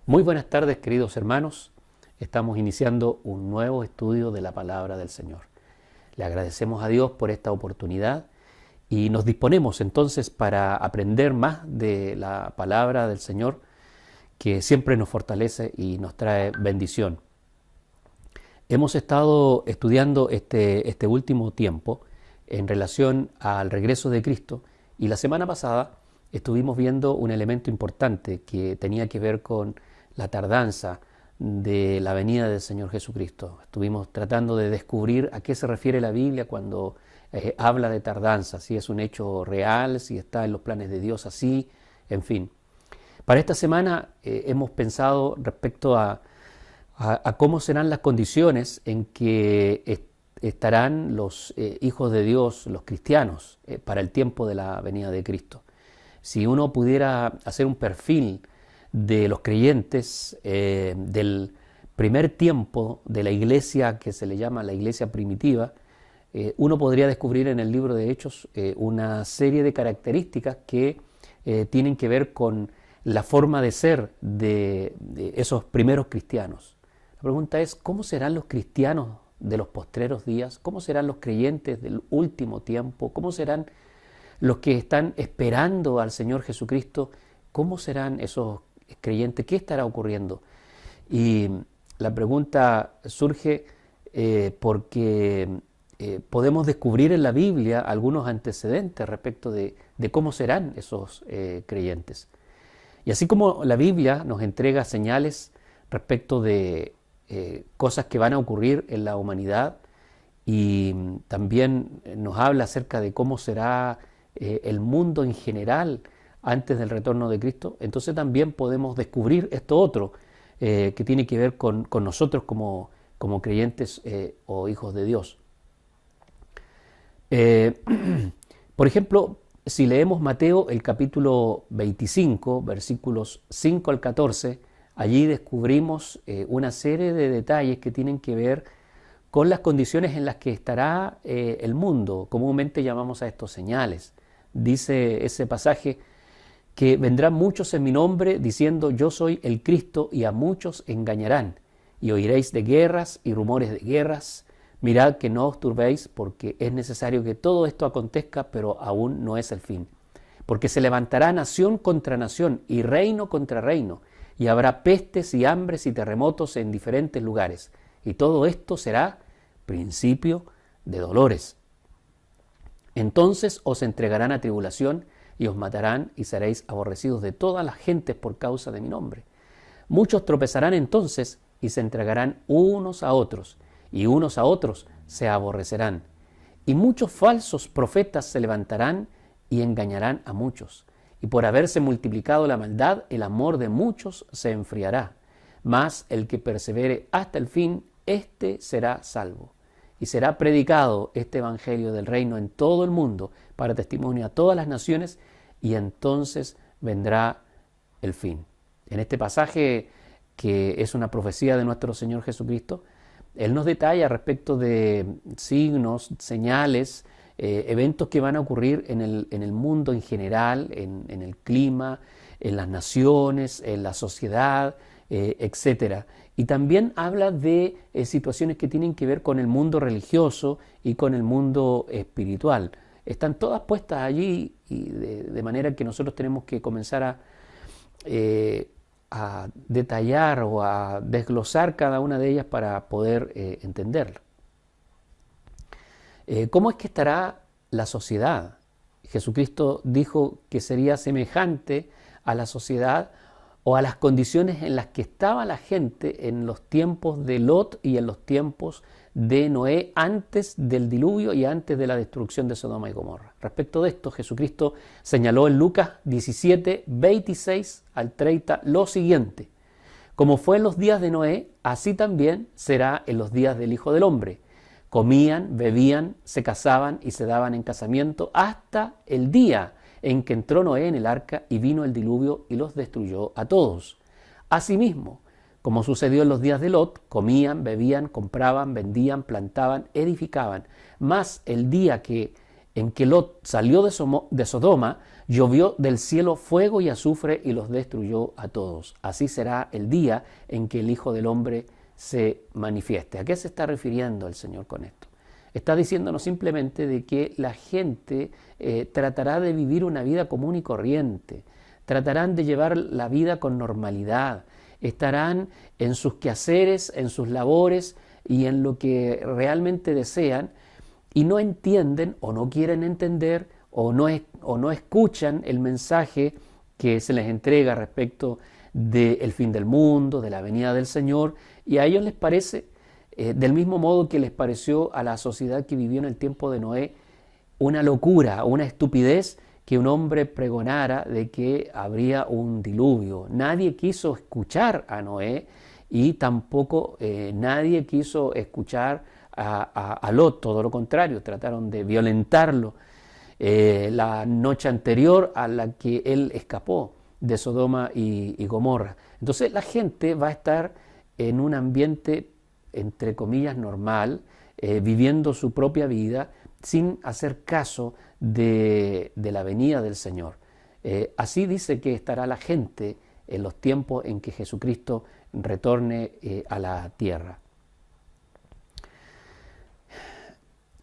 Muy buenas tardes, queridos hermanos. Estamos iniciando un nuevo estudio de la palabra del Señor. Le agradecemos a Dios por esta oportunidad y nos disponemos entonces para aprender más de la palabra del Señor, que siempre nos fortalece y nos trae bendición. Hemos estado estudiando este último tiempo en relación al regreso de Cristo, y la semana pasada estuvimos viendo un elemento importante que tenía que ver con la tardanza de la venida del Señor Jesucristo. Estuvimos tratando de descubrir a qué se refiere la Biblia cuando habla de tardanza, si es un hecho real, si está en los planes de Dios así, en fin. Para esta semana hemos pensado respecto a cómo serán las condiciones en que estarán los hijos de Dios, los cristianos, para el tiempo de la venida de Cristo. Si uno pudiera hacer un perfil de los creyentes del primer tiempo de la iglesia que se le llama la iglesia primitiva, uno podría descubrir en el libro de Hechos una serie de características que tienen que ver con la forma de ser de esos primeros cristianos. La pregunta es, ¿cómo serán los cristianos de los postreros días? ¿Cómo serán los creyentes del último tiempo? ¿Cómo serán los que están esperando al Señor Jesucristo? ¿Cómo serán esos creyentes? ¿Qué estará ocurriendo? Y la pregunta surge porque podemos descubrir en la Biblia algunos antecedentes respecto de cómo serán esos creyentes. Y así como la Biblia nos entrega señales respecto de cosas que van a ocurrir en la humanidad, y también nos habla acerca de cómo será el mundo en general antes del retorno de Cristo, entonces también podemos descubrir esto otro que tiene que ver con nosotros como creyentes o hijos de Dios. Por ejemplo, si leemos Mateo el capítulo 25, versículos 5 al 14, allí descubrimos una serie de detalles que tienen que ver con las condiciones en las que estará el mundo. Comúnmente llamamos a estos señales. Dice ese pasaje que vendrán muchos en mi nombre diciendo yo soy el Cristo, y a muchos engañarán, y oiréis de guerras y rumores de guerras. Mirad que no os turbéis, porque es necesario que todo esto acontezca, pero aún no es el fin. Porque se levantará nación contra nación y reino contra reino, y habrá pestes y hambres y terremotos en diferentes lugares. Y todo esto será principio de dolores. Entonces os entregarán a tribulación y os matarán, y seréis aborrecidos de todas las gentes por causa de mi nombre. Muchos tropezarán entonces y se entregarán unos a otros, y unos a otros se aborrecerán. Y muchos falsos profetas se levantarán y engañarán a muchos. Y por haberse multiplicado la maldad, el amor de muchos se enfriará. Mas el que persevere hasta el fin, éste será salvo. Y será predicado este evangelio del reino en todo el mundo para testimonio a todas las naciones, y entonces vendrá el fin. En este pasaje, que es una profecía de nuestro Señor Jesucristo, Él nos detalla respecto de signos, señales, eventos que van a ocurrir en el mundo en general, en el clima, en las naciones, en la sociedad, etc. Y también habla de situaciones que tienen que ver con el mundo religioso y con el mundo espiritual. Están todas puestas allí, y de manera que nosotros tenemos que comenzar a detallar o a desglosar cada una de ellas para poder entenderlo. ¿Cómo es que estará la sociedad? Jesucristo dijo que sería semejante a la sociedad o a las condiciones en las que estaba la gente en los tiempos de Lot y en los tiempos de Noé, antes del diluvio y antes de la destrucción de Sodoma y Gomorra. Respecto de esto, Jesucristo señaló en Lucas 17, 26 al 30 lo siguiente: como fue en los días de Noé, así también será en los días del Hijo del Hombre. Comían, bebían, se casaban y se daban en casamiento hasta el día en que entró Noé en el arca y vino el diluvio y los destruyó a todos. Asimismo, como sucedió en los días de Lot, comían, bebían, compraban, vendían, plantaban, edificaban. Mas el día que en que Lot salió de Sodoma, llovió del cielo fuego y azufre y los destruyó a todos. Así será el día en que el Hijo del Hombre se manifieste. ¿A qué se está refiriendo el Señor con esto? Está diciéndonos simplemente de que la gente tratará de vivir una vida común y corriente, tratarán de llevar la vida con normalidad, estarán en sus quehaceres, en sus labores y en lo que realmente desean, y no entienden o no quieren entender o no escuchan el mensaje que se les entrega respecto del fin del mundo, de la venida del Señor, y a ellos les parece, del mismo modo que les pareció a la sociedad que vivió en el tiempo de Noé, una locura, una estupidez que un hombre pregonara de que habría un diluvio. Nadie quiso escuchar a Noé y tampoco nadie quiso escuchar a Lot, todo lo contrario, trataron de violentarlo la noche anterior a la que él escapó de Sodoma y Gomorra. Entonces la gente va a estar en un ambiente, entre comillas, normal, viviendo su propia vida sin hacer caso de la venida del Señor. Así dice que estará la gente en los tiempos en que Jesucristo retorne a la tierra.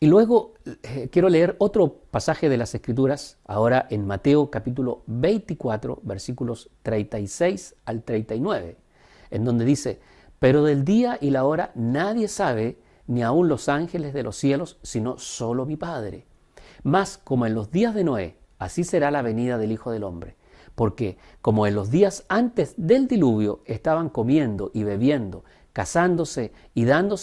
Y luego quiero leer otro pasaje de las Escrituras, ahora en Mateo capítulo 24, versículos 36 al 39, en donde dice: pero del día y la hora nadie sabe, ni aun los ángeles de los cielos, sino solo mi Padre. Mas como en los días de Noé, así será la venida del Hijo del Hombre. Porque como en los días antes del diluvio estaban comiendo y bebiendo, casándose y dando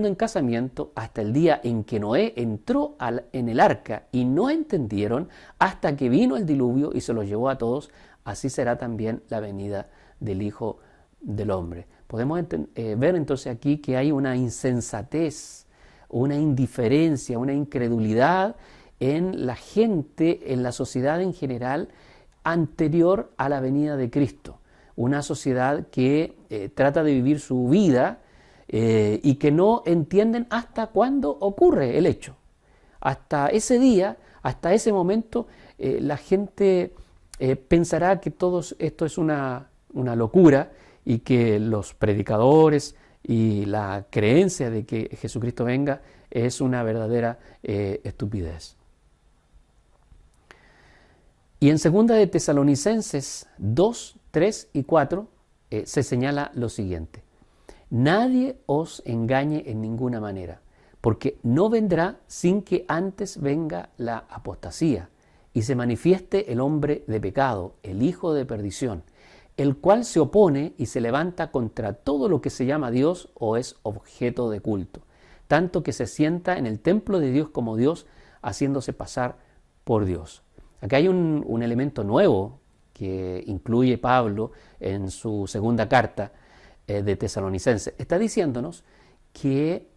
en casamiento hasta el día en que Noé entró en el arca, y no entendieron hasta que vino el diluvio y se los llevó a todos, así será también la venida del Hijo del Hombre. Podemos ver entonces aquí que hay una insensatez, una indiferencia, una incredulidad en la gente, en la sociedad en general, anterior a la venida de Cristo. Una sociedad que trata de vivir su vida y que no entienden hasta cuándo ocurre el hecho. Hasta ese día, hasta ese momento, la gente pensará que todo esto es una locura, y que los predicadores y la creencia de que Jesucristo venga es una verdadera estupidez. Y en 2 de Tesalonicenses 2, 3 y 4 se señala lo siguiente: nadie os engañe en ninguna manera, porque no vendrá sin que antes venga la apostasía y se manifieste el hombre de pecado, el hijo de perdición, el cual se opone y se levanta contra todo lo que se llama Dios o es objeto de culto, tanto que se sienta en el templo de Dios como Dios, haciéndose pasar por Dios. Acá hay un elemento nuevo que incluye Pablo en su segunda carta de Tesalonicenses. Está diciéndonos que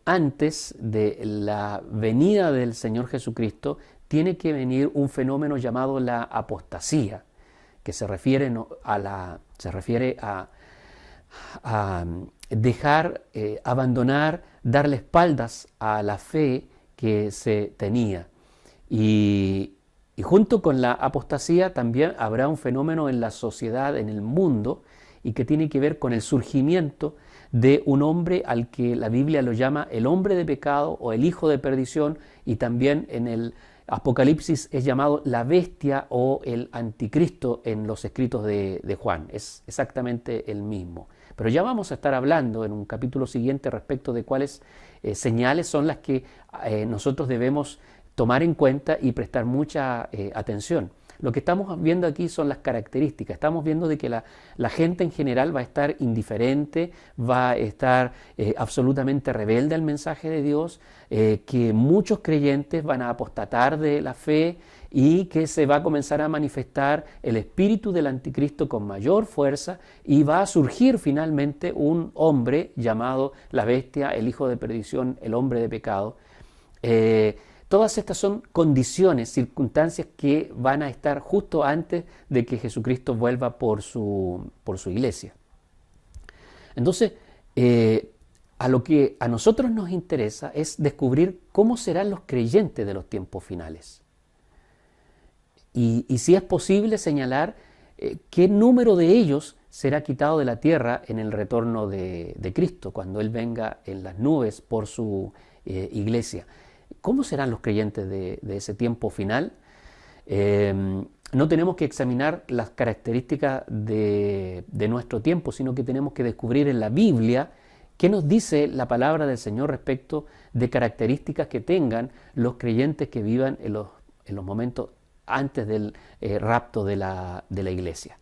antes de la venida del Señor Jesucristo tiene que venir un fenómeno llamado la apostasía, que se refiere a dejar, abandonar, darle espaldas a la fe que se tenía. Y junto con la apostasía también habrá un fenómeno en la sociedad, en el mundo, y que tiene que ver con el surgimiento de un hombre al que la Biblia lo llama el hombre de pecado o el hijo de perdición, y también en el Apocalipsis es llamado la bestia o el anticristo en los escritos de Juan. Es exactamente el mismo. Pero ya vamos a estar hablando en un capítulo siguiente respecto de cuáles señales son las que nosotros debemos tomar en cuenta y prestar mucha atención. Lo que estamos viendo aquí son las características. Estamos viendo de que la gente en general va a estar indiferente, va a estar absolutamente rebelde al mensaje de Dios, que muchos creyentes van a apostatar de la fe y que se va a comenzar a manifestar el espíritu del anticristo con mayor fuerza, y va a surgir finalmente un hombre llamado la bestia, el hijo de perdición, el hombre de pecado. Todas estas son condiciones, circunstancias que van a estar justo antes de que Jesucristo vuelva por su iglesia. Entonces, A lo que a nosotros nos interesa es descubrir cómo serán los creyentes de los tiempos finales. Y si es posible señalar qué número de ellos será quitado de la tierra en el retorno de Cristo, cuando Él venga en las nubes por su iglesia. ¿Cómo serán los creyentes de ese tiempo final? No tenemos que examinar las características de nuestro tiempo, sino que tenemos que descubrir en la Biblia qué nos dice la palabra del Señor respecto de características que tengan los creyentes que vivan en los momentos antes del rapto de la iglesia.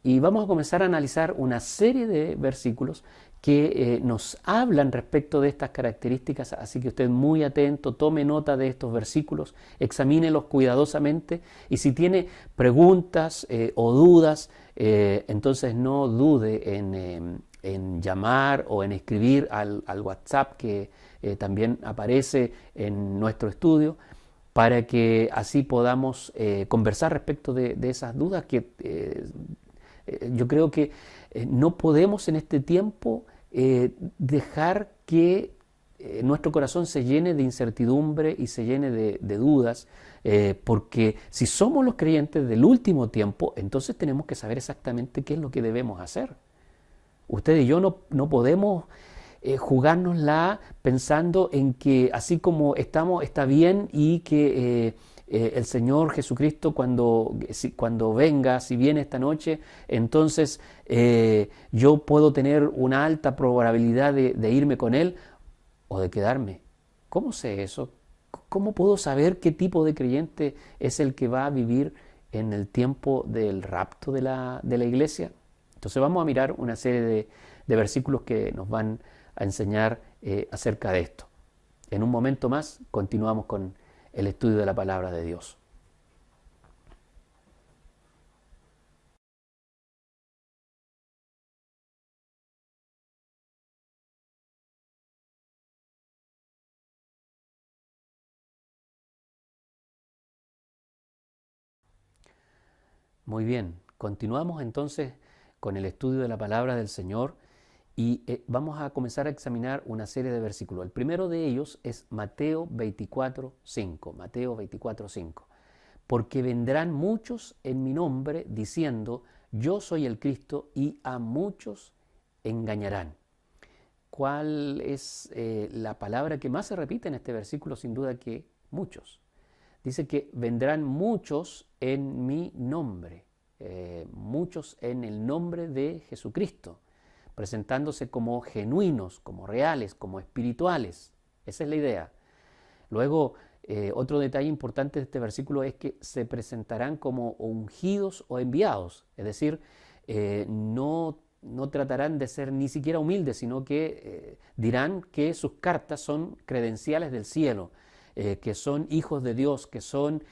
Y vamos a comenzar a analizar una serie de versículos que nos hablan respecto de estas características, así que usted muy atento, tome nota de estos versículos, examínelos cuidadosamente y si tiene preguntas o dudas, entonces no dude en llamar o en escribir al WhatsApp que también aparece en nuestro estudio, para que así podamos conversar respecto de esas dudas que yo creo que no podemos en este tiempo dejar que nuestro corazón se llene de incertidumbre y se llene de dudas, porque si somos los creyentes del último tiempo, entonces tenemos que saber exactamente qué es lo que debemos hacer. Usted y yo no podemos jugárnosla pensando en que así como estamos está bien y que el Señor Jesucristo cuando venga, si viene esta noche, entonces yo puedo tener una alta probabilidad de irme con Él o de quedarme. ¿Cómo sé eso? ¿Cómo puedo saber qué tipo de creyente es el que va a vivir en el tiempo del rapto de la iglesia? Entonces vamos a mirar una serie de versículos que nos van a enseñar acerca de esto. En un momento más continuamos con el estudio de la palabra de Dios. Muy bien, continuamos entonces con el estudio de la palabra del Señor y vamos a comenzar a examinar una serie de versículos. El primero de ellos es Mateo 24:5. Mateo 24:5. Porque vendrán muchos en mi nombre diciendo, yo soy el Cristo, y a muchos engañarán. ¿Cuál es la palabra que más se repite en este versículo? Sin duda que muchos. Dice que vendrán muchos en mi nombre, muchos en el nombre de Jesucristo, presentándose como genuinos, como reales, como espirituales. Esa es la idea. Luego, otro detalle importante de este versículo es que se presentarán como ungidos o enviados, es decir, no tratarán de ser ni siquiera humildes, sino que dirán que sus cartas son credenciales del cielo, que son hijos de Dios, que son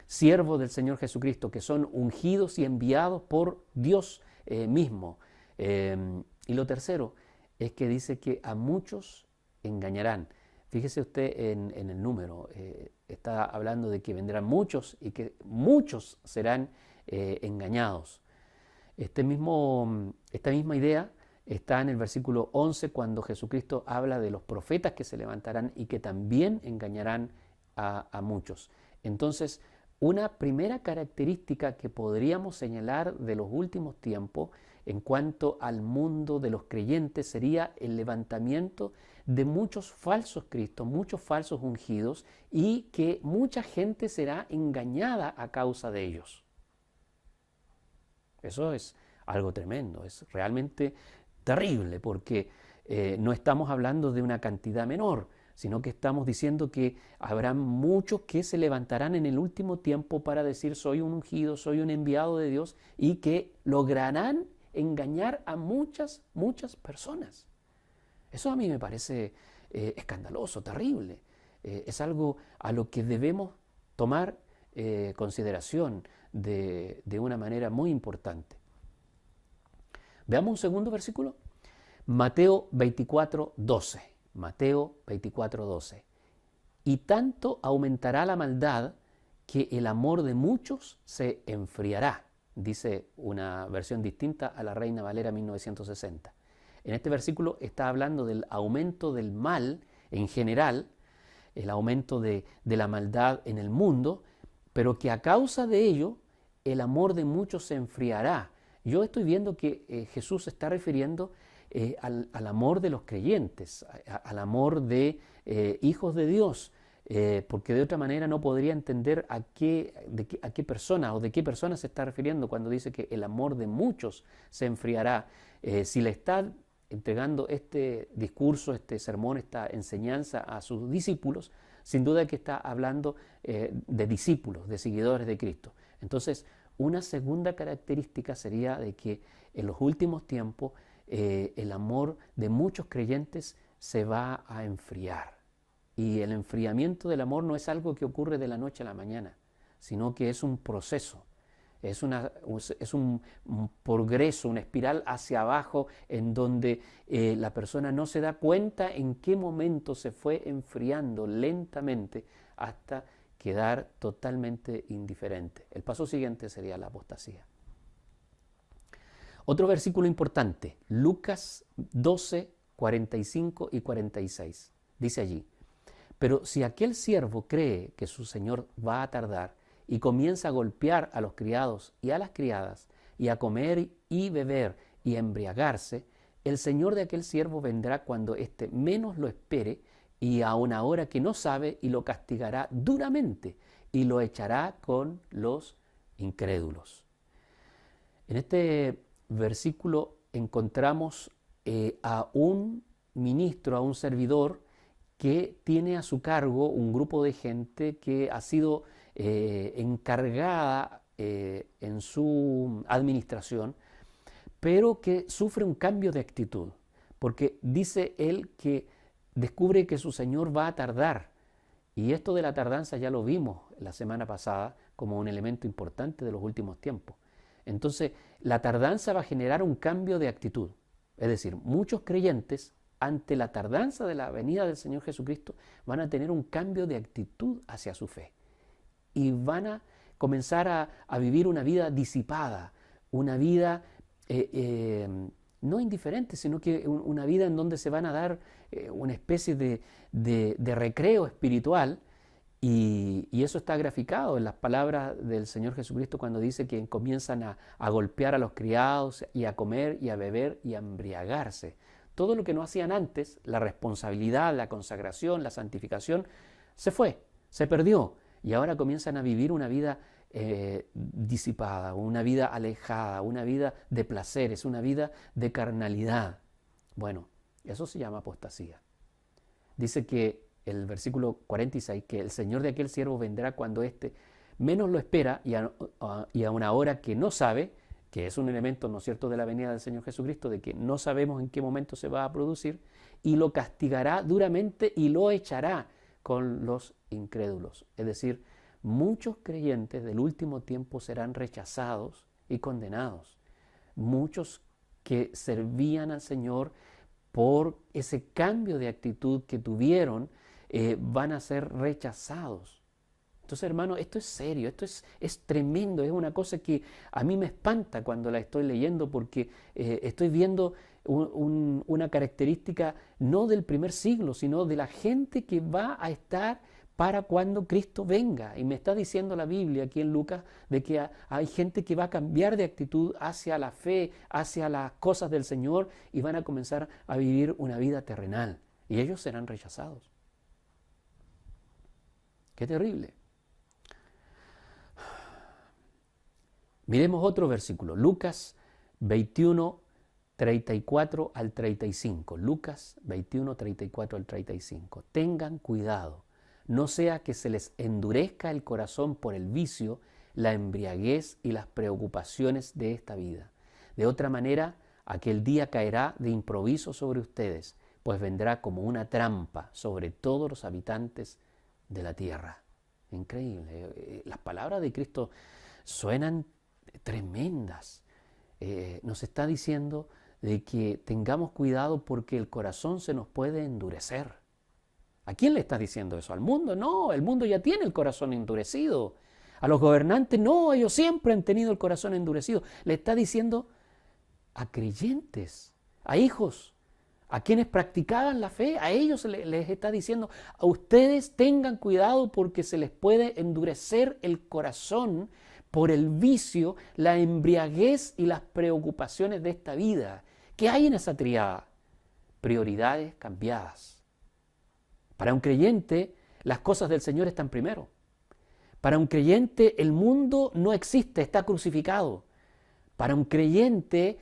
siervos del Señor Jesucristo, que son ungidos y enviados por Dios mismo. Y lo tercero es que dice que a muchos engañarán. Fíjese usted en el número, está hablando de que vendrán muchos y que muchos serán engañados. Esta misma idea está en el versículo 11 cuando Jesucristo habla de los profetas que se levantarán y que también engañarán a muchos. Entonces, una primera característica que podríamos señalar de los últimos tiempos en cuanto al mundo de los creyentes sería el levantamiento de muchos falsos cristos, muchos falsos ungidos, y que mucha gente será engañada a causa de ellos. Eso es algo tremendo, es realmente terrible, porque no estamos hablando de una cantidad menor, sino que estamos diciendo que habrá muchos que se levantarán en el último tiempo para decir soy un ungido, soy un enviado de Dios, y que lograrán engañar a muchas personas. Eso a mí me parece escandaloso, terrible. Es algo a lo que debemos tomar consideración de una manera muy importante. Veamos un segundo versículo. Mateo 24:12. Mateo 24:12. Y tanto aumentará la maldad que el amor de muchos se enfriará, dice una versión distinta a la Reina Valera 1960. En este versículo está hablando del aumento del mal en general, el aumento de la maldad en el mundo, pero que a causa de ello el amor de muchos se enfriará. Yo estoy viendo que Jesús se está refiriendo al amor de los creyentes, al amor de hijos de Dios, porque de otra manera no podría entender a qué persona o de qué persona se está refiriendo cuando dice que el amor de muchos se enfriará. Si le está entregando este discurso, este sermón, esta enseñanza a sus discípulos, sin duda que está hablando de discípulos, de seguidores de Cristo. Entonces, una segunda característica sería de que en los últimos tiempos el amor de muchos creyentes se va a enfriar. Y el enfriamiento del amor no es algo que ocurre de la noche a la mañana, sino que es un proceso. Es un progreso, una espiral hacia abajo en donde la persona no se da cuenta en qué momento se fue enfriando lentamente hasta quedar totalmente indiferente. El paso siguiente sería la apostasía. Otro versículo importante, Lucas 12, 45 y 46. Dice allí: pero si aquel siervo cree que su señor va a tardar y comienza a golpear a los criados y a las criadas y a comer y beber y a embriagarse, el señor de aquel siervo vendrá cuando éste menos lo espere y a una hora que no sabe, y lo castigará duramente y lo echará con los incrédulos. En este versículo encontramos a un ministro, a un servidor que tiene a su cargo un grupo de gente que ha sido encargada en su administración, pero que sufre un cambio de actitud, porque dice él que descubre que su señor va a tardar, y esto de la tardanza ya lo vimos la semana pasada como un elemento importante de los últimos tiempos. Entonces, la tardanza va a generar un cambio de actitud, es decir, muchos creyentes ante la tardanza de la venida del Señor Jesucristo van a tener un cambio de actitud hacia su fe y van a comenzar a vivir una vida disipada, una vida no indiferente, sino que una vida en donde se van a dar una especie de recreo espiritual, y eso está graficado en las palabras del Señor Jesucristo cuando dice que comienzan a golpear a los criados y a comer y a beber y a embriagarse. Todo lo que no hacían antes, la responsabilidad, la consagración, la santificación, se fue, se perdió, y ahora comienzan a vivir una vida disipada, una vida alejada, una vida de placeres, una vida de carnalidad. Bueno, eso se llama apostasía. Dice que el versículo 46, que el Señor de aquel siervo vendrá cuando éste menos lo espera y a una hora que no sabe, que es un elemento, ¿no es cierto?, de la venida del Señor Jesucristo, de que no sabemos en qué momento se va a producir, y lo castigará duramente y lo echará con los incrédulos. Es decir, muchos creyentes del último tiempo serán rechazados y condenados. Muchos que servían al Señor por ese cambio de actitud que tuvieron, van a ser rechazados. Entonces, hermano, esto es serio, esto es tremendo, es una cosa que a mí me espanta cuando la estoy leyendo, porque estoy viendo una característica no del primer siglo, sino de la gente que va a estar para cuando Cristo venga. Y me está diciendo la Biblia aquí en Lucas de que hay gente que va a cambiar de actitud hacia la fe, hacia las cosas del Señor, y van a comenzar a vivir una vida terrenal. Y ellos serán rechazados. ¡Qué terrible! Miremos otro versículo, Lucas 21, 34 al 35. Lucas 21, 34 al 35. Tengan cuidado, no sea que se les endurezca el corazón por el vicio, la embriaguez y las preocupaciones de esta vida. De otra manera, aquel día caerá de improviso sobre ustedes, pues vendrá como una trampa sobre todos los habitantes de la tierra. Increíble. Las palabras de Cristo suenan tremendas. Nos está diciendo de que tengamos cuidado porque el corazón se nos puede endurecer. ¿A quién le está diciendo eso? ¿Al mundo? No, el mundo ya tiene el corazón endurecido. A los gobernantes no, ellos siempre han tenido el corazón endurecido. Le está diciendo a creyentes, a hijos A quienes practicaban la fe, a ellos les está diciendo, a ustedes tengan cuidado porque se les puede endurecer el corazón por el vicio, la embriaguez y las preocupaciones de esta vida. ¿Qué hay en esa triada? Prioridades cambiadas. Para un creyente, las cosas del Señor están primero. Para un creyente, el mundo no existe, está crucificado. Para un creyente,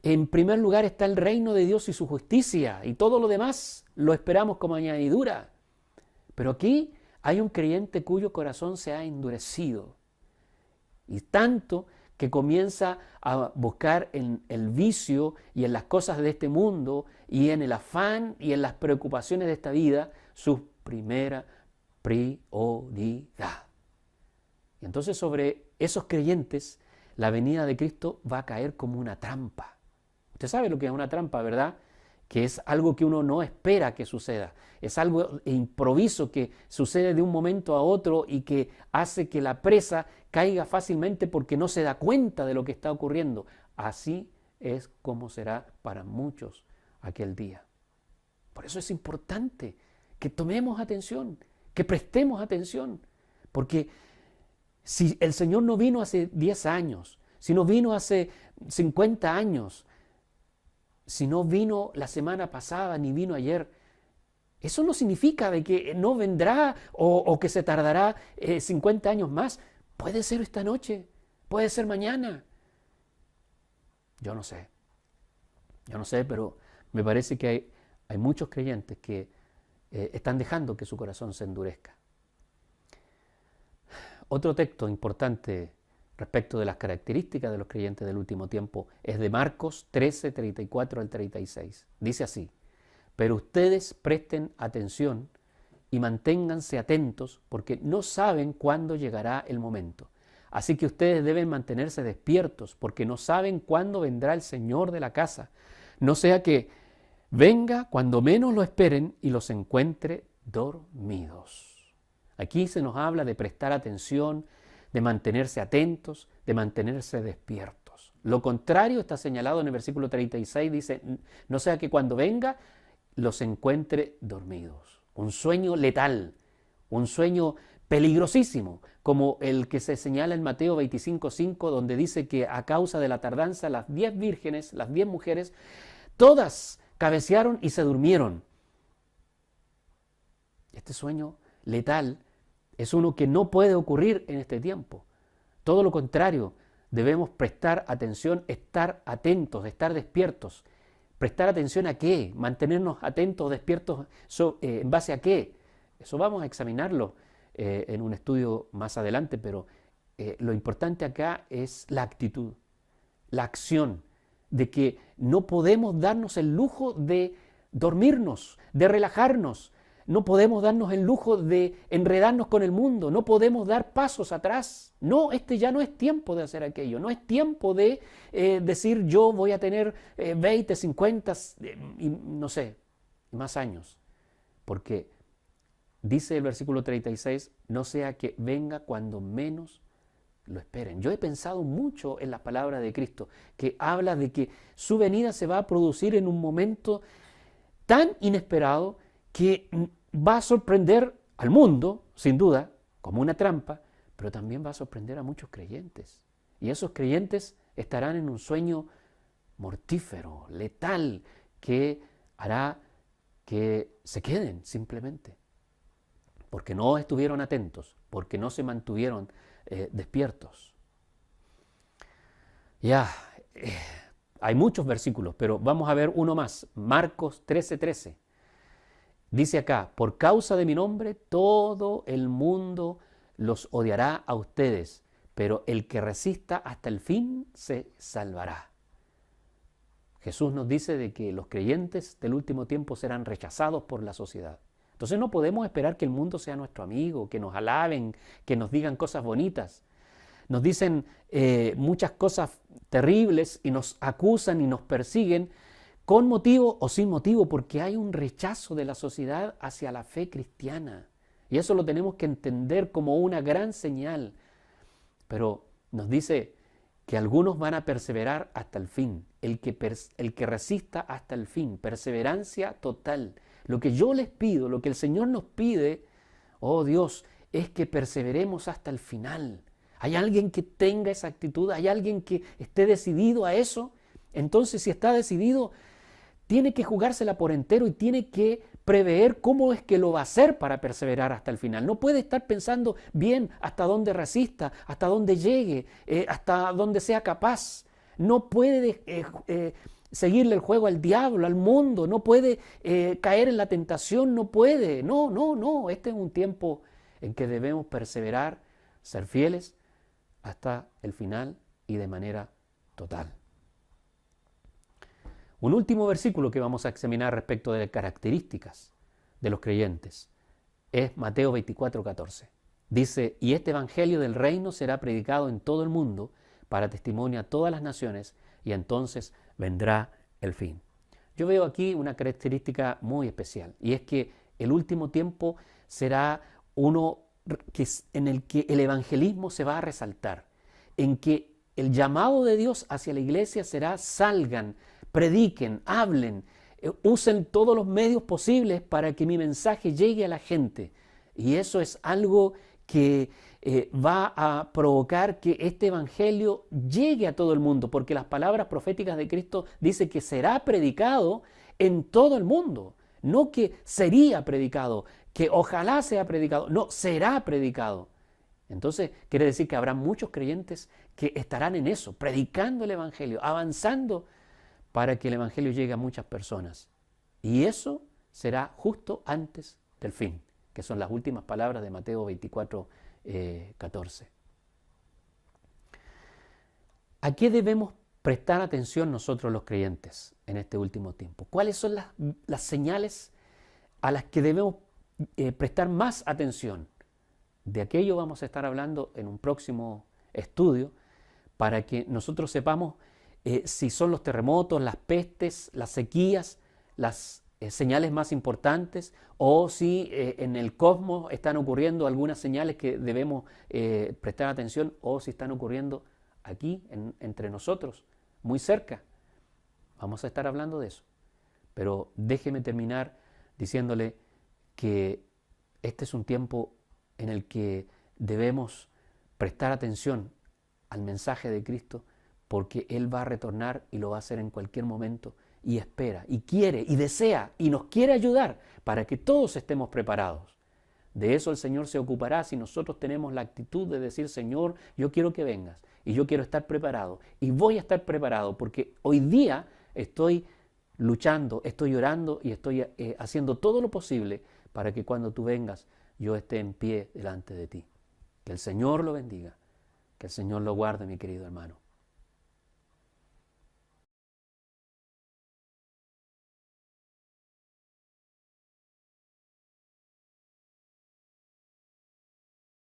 en primer lugar está el reino de Dios y su justicia, y todo lo demás lo esperamos como añadidura. Pero aquí hay un creyente cuyo corazón se ha endurecido, y tanto que comienza a buscar en el vicio y en las cosas de este mundo y en el afán y en las preocupaciones de esta vida su primera prioridad. Y entonces sobre esos creyentes la venida de Cristo va a caer como una trampa. Usted sabe lo que es una trampa, ¿verdad? Que es algo que uno no espera que suceda. Es algo improviso que sucede de un momento a otro y que hace que la presa caiga fácilmente porque no se da cuenta de lo que está ocurriendo. Así es como será para muchos aquel día. Por eso es importante que tomemos atención, que prestemos atención. Porque si el Señor no vino hace 10 años, si no vino hace 50 años, si no vino la semana pasada ni vino ayer, eso no significa de que no vendrá o que se tardará 50 años más. Puede ser esta noche, puede ser mañana. Yo no sé, pero me parece que hay muchos creyentes que están dejando que su corazón se endurezca. Otro texto importante respecto de las características de los creyentes del último tiempo es de Marcos 13, 34 al 36. Dice así: pero ustedes presten atención y manténganse atentos porque no saben cuándo llegará el momento. Así que ustedes deben mantenerse despiertos porque no saben cuándo vendrá el Señor de la casa. No sea que venga cuando menos lo esperen y los encuentre dormidos. Aquí se nos habla de prestar atención, de mantenerse atentos, de mantenerse despiertos. Lo contrario está señalado en el versículo 36, dice, no sea que cuando venga los encuentre dormidos. Un sueño letal, un sueño peligrosísimo, como el que se señala en Mateo 25:5, donde dice que a causa de la tardanza las 10 vírgenes, las 10 mujeres, todas cabecearon y se durmieron. Este sueño letal es uno que no puede ocurrir en este tiempo. Todo lo contrario, debemos prestar atención, estar atentos, estar despiertos. ¿Prestar atención a qué? ¿Mantenernos atentos, despiertos en base a qué? Eso vamos a examinarlo en un estudio más adelante, pero lo importante acá es la actitud, la acción, de que no podemos darnos el lujo de dormirnos, de relajarnos. No podemos darnos el lujo de enredarnos con el mundo, no podemos dar pasos atrás. No, ya no es tiempo de hacer aquello, no es tiempo de decir yo voy a tener 20, 50, y no sé, más años. Porque dice el versículo 36, no sea que venga cuando menos lo esperen. Yo he pensado mucho en la palabra de Cristo, que habla de que su venida se va a producir en un momento tan inesperado que va a sorprender al mundo, sin duda, como una trampa, pero también va a sorprender a muchos creyentes. Y esos creyentes estarán en un sueño mortífero, letal, que hará que se queden simplemente, porque no estuvieron atentos, porque no se mantuvieron despiertos. Hay muchos versículos, pero vamos a ver uno más, Marcos 13:13. Dice acá, por causa de mi nombre, todo el mundo los odiará a ustedes, pero el que resista hasta el fin se salvará. Jesús nos dice de que los creyentes del último tiempo serán rechazados por la sociedad. Entonces no podemos esperar que el mundo sea nuestro amigo, que nos alaben, que nos digan cosas bonitas. Nos dicen muchas cosas terribles y nos acusan y nos persiguen, con motivo o sin motivo, porque hay un rechazo de la sociedad hacia la fe cristiana. Y eso lo tenemos que entender como una gran señal. Pero nos dice que algunos van a perseverar hasta el fin, el que resista hasta el fin, perseverancia total. Lo que yo les pido, lo que el Señor nos pide, oh Dios, es que perseveremos hasta el final. ¿Hay alguien que tenga esa actitud? ¿Hay alguien que esté decidido a eso? Entonces, si está decidido, tiene que jugársela por entero y tiene que prever cómo es que lo va a hacer para perseverar hasta el final. No puede estar pensando bien hasta dónde resista, hasta dónde llegue, hasta dónde sea capaz. No puede seguirle el juego al diablo, al mundo, no puede caer en la tentación, no puede. No, no, no. Este es un tiempo en que debemos perseverar, ser fieles hasta el final y de manera total. Un último versículo que vamos a examinar respecto de las características de los creyentes es Mateo 24:14. Dice, y este evangelio del reino será predicado en todo el mundo para testimonio a todas las naciones y entonces vendrá el fin. Yo veo aquí una característica muy especial y es que el último tiempo será uno en el que el evangelismo se va a resaltar, en que el llamado de Dios hacia la iglesia será salgan, prediquen, hablen, usen todos los medios posibles para que mi mensaje llegue a la gente. Y eso es algo que va a provocar que este evangelio llegue a todo el mundo, porque las palabras proféticas de Cristo dicen que será predicado en todo el mundo. No que sería predicado, que ojalá sea predicado, no, será predicado. Entonces quiere decir que habrá muchos creyentes que estarán en eso, predicando el evangelio, avanzando para que el evangelio llegue a muchas personas. Y eso será justo antes del fin, que son las últimas palabras de Mateo 24:14. ¿A qué debemos prestar atención nosotros los creyentes en este último tiempo? ¿Cuáles son las señales a las que debemos prestar más atención? De aquello vamos a estar hablando en un próximo estudio para que nosotros sepamos si son los terremotos, las pestes, las sequías, las señales más importantes, o si en el cosmos están ocurriendo algunas señales que debemos prestar atención, o si están ocurriendo aquí, entre nosotros, muy cerca. Vamos a estar hablando de eso. Pero déjeme terminar diciéndole que este es un tiempo en el que debemos prestar atención al mensaje de Cristo, porque Él va a retornar y lo va a hacer en cualquier momento y espera y quiere y desea y nos quiere ayudar para que todos estemos preparados. De eso el Señor se ocupará si nosotros tenemos la actitud de decir, Señor, yo quiero que vengas y yo quiero estar preparado y voy a estar preparado porque hoy día estoy luchando, estoy orando y estoy haciendo todo lo posible para que cuando tú vengas yo esté en pie delante de ti. Que el Señor lo bendiga, que el Señor lo guarde, mi querido hermano.